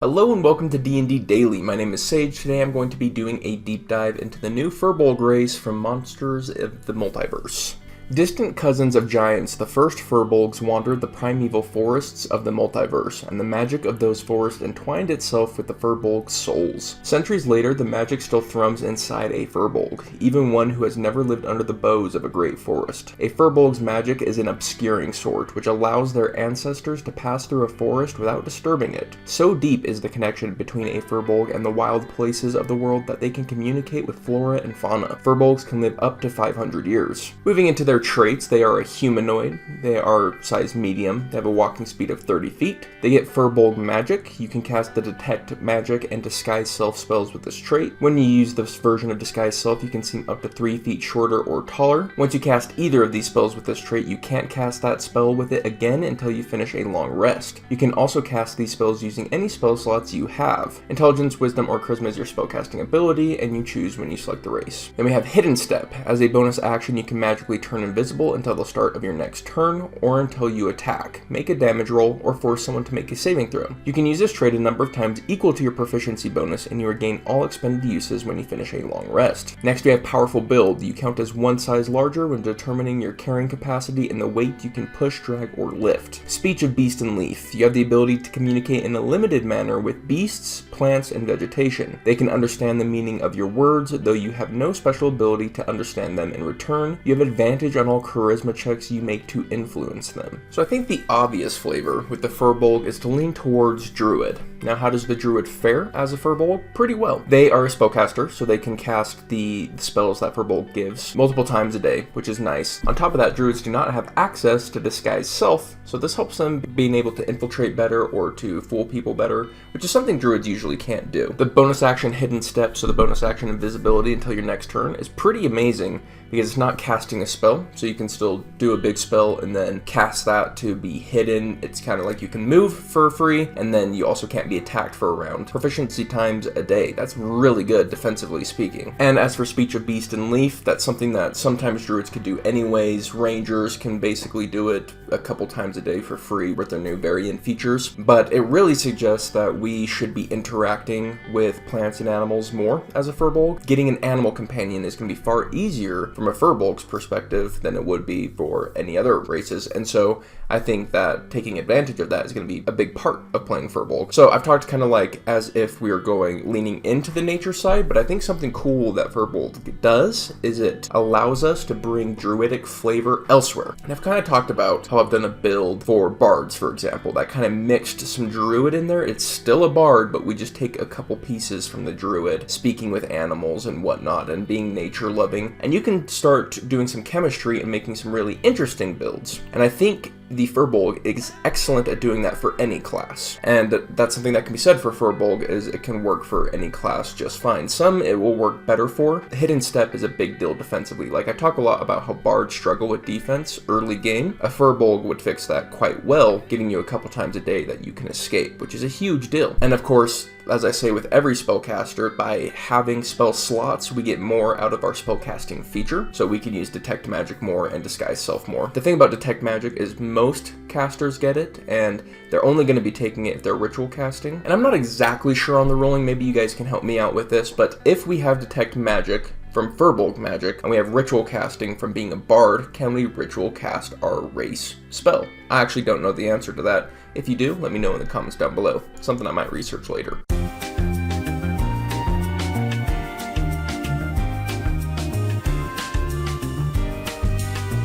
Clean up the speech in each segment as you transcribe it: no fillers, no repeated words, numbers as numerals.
Hello and welcome to D&D Daily. My name is Sage. Today I'm going to be doing a deep dive into the new Firbolg race from Monsters of the Multiverse. Distant cousins of giants, the first Firbolgs wandered the primeval forests of the multiverse, and the magic of those forests entwined itself with the Firbolg's souls. Centuries later, the magic still thrums inside a Firbolg, even one who has never lived under the boughs of a great forest. A Firbolg's magic is an obscuring sort, which allows their ancestors to pass through a forest without disturbing it. So deep is the connection between a Firbolg and the wild places of the world that they can communicate with flora and fauna. Firbolgs can live up to 500 years. Moving into their traits, they are a humanoid, they are size medium, they have a walking speed of 30 feet, they get Firbolg magic. You can cast the Detect Magic and Disguise Self spells with this trait. When you use this version of Disguise Self, you can seem up to 3 feet shorter or taller. Once you cast either of these spells with this trait, you can't cast that spell with it again until you finish a long rest. You can also cast these spells using any spell slots you have. Intelligence, Wisdom, or Charisma is your spellcasting ability, and you choose when you select the race. Then we have Hidden Step. As a bonus action, you can magically turn invisible until the start of your next turn, or until you attack, make a damage roll, or force someone to make a saving throw. You can use this trait a number of times equal to your proficiency bonus, and you regain all expended uses when you finish a long rest. Next we have Powerful Build. You count as one size larger when determining your carrying capacity and the weight you can push, drag, or lift. Speech of Beast and Leaf. You have the ability to communicate in a limited manner with beasts, plants, and vegetation. They can understand the meaning of your words, though you have no special ability to understand them in return. You have advantage on all charisma checks you make to influence them. So I think the obvious flavor with the Firbolg is to lean towards Druid. Now, how does the Druid fare as a Firbolg? Pretty well. They are a spellcaster, so they can cast the spells that Firbolg gives multiple times a day, which is nice. On top of that, Druids do not have access to Disguise Self, so this helps them being able to infiltrate better or to fool people better, which is something Druids usually can't do. The bonus action Hidden Step, so the bonus action Invisibility until your next turn, is pretty amazing because it's not casting a spell, so you can still do a big spell and then cast that to be hidden. It's kind of like you can move for free, and then you also can't be attacked for a round. Proficiency times a day. That's really good, defensively speaking. And as for Speech of Beast and Leaf, that's something that sometimes Druids could do anyways. Rangers can basically do it a couple times a day for free with their new variant features, but it really suggests that we should be interacting with plants and animals more as a Firbolg. Getting an animal companion is going to be far easier from a Firbolg's perspective than it would be for any other races, and so I think that taking advantage of that is going to be a big part of playing Firbolg. So I've talked kind of like as if we are leaning into the nature side, but I think something cool that Firbolg does is it allows us to bring Druidic flavor elsewhere. And I've kind of talked about how I've done a build for bards, for example, that kind of mixed some Druid in there. It's still a bard, but we just take a couple pieces from the Druid, speaking with animals and whatnot, and being nature loving, and you can start doing some chemistry and making some really interesting builds. And I think the Firbolg is excellent at doing that for any class. And that's something that can be said for Firbolg, is it can work for any class just fine. Some it will work better for. Hidden Step is a big deal defensively. Like I talk a lot about how bards struggle with defense early game. A Firbolg would fix that quite well, giving you a couple times a day that you can escape, which is a huge deal. And of course, as I say with every spellcaster, by having spell slots, we get more out of our spellcasting feature, so we can use Detect Magic more and Disguise Self more. The thing about Detect Magic is most casters get it, and they're only going to be taking it if they're ritual casting. And I'm not exactly sure on the rolling, maybe you guys can help me out with this, but if we have Detect Magic from Firbolg magic, and we have ritual casting from being a bard, can we ritual cast our race spell? I actually don't know the answer to that. If you do, let me know in the comments down below. Something I might research later.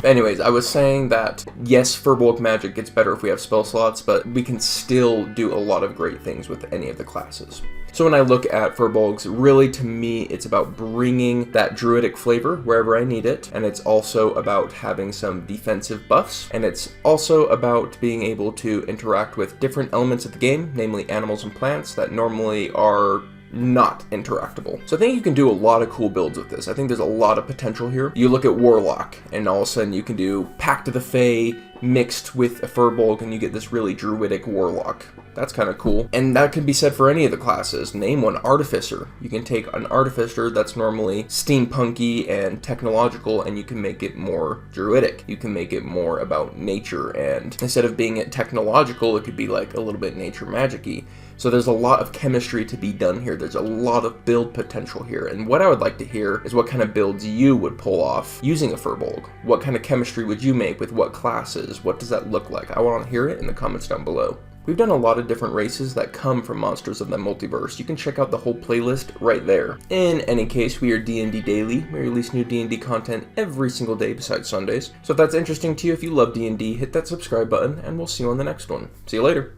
Anyways, I was saying that yes, Firbolg magic gets better if we have spell slots, but we can still do a lot of great things with any of the classes. So when I look at Firbolgs, really to me, it's about bringing that Druidic flavor wherever I need it, and it's also about having some defensive buffs, and it's also about being able to interact with different elements of the game, namely animals and plants that normally are not interactable. So I think you can do a lot of cool builds with this. I think there's a lot of potential here. You look at Warlock, and all of a sudden you can do Pact of the Fae mixed with a Firbolg, and you get this really Druidic Warlock. That's kind of cool. And that can be said for any of the classes. Name one, Artificer. You can take an Artificer that's normally steampunky and technological, and you can make it more Druidic. You can make it more about nature, and instead of being technological, it could be like a little bit nature magic-y. So there's a lot of chemistry to be done here. There's a lot of build potential here. And what I would like to hear is what kind of builds you would pull off using a Firbolg. What kind of chemistry would you make with what classes? What does that look like? I want to hear it in the comments down below. We've done a lot of different races that come from Monsters of the Multiverse. You can check out the whole playlist right there. In any case, we are D&D Daily. We release new D&D content every single day besides Sundays. So if that's interesting to you, if you love D&D, hit that subscribe button, and we'll see you on the next one. See you later.